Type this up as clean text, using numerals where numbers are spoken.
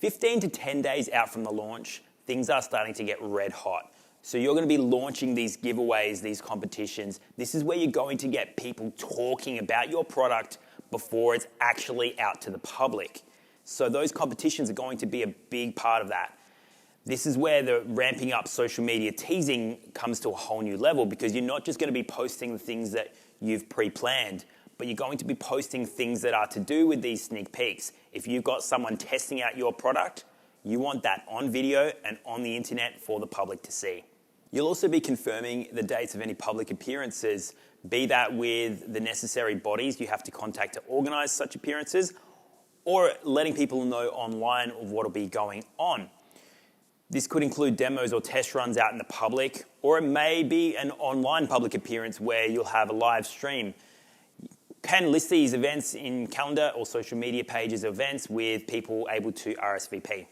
15 to 10 days out from the launch, things are starting to get red hot. So you're going to be launching these giveaways, these competitions. This is where you're going to get people talking about your product before it's actually out to the public. So those competitions are going to be a big part of that. This is where the ramping up social media teasing comes to a whole new level, because you're not just going to be posting the things that you've pre-planned, but you're going to be posting things that are to do with these sneak peeks. If you've got someone testing out your product, you want that on video and on the internet for the public to see. You'll also be confirming the dates of any public appearances, be that with the necessary bodies you have to contact to organise such appearances, or letting people know online of what will be going on. This could include demos or test runs out in the public, or it may be an online public appearance where you'll have a live stream. You can list these events in calendar or social media pages of events with people able to RSVP.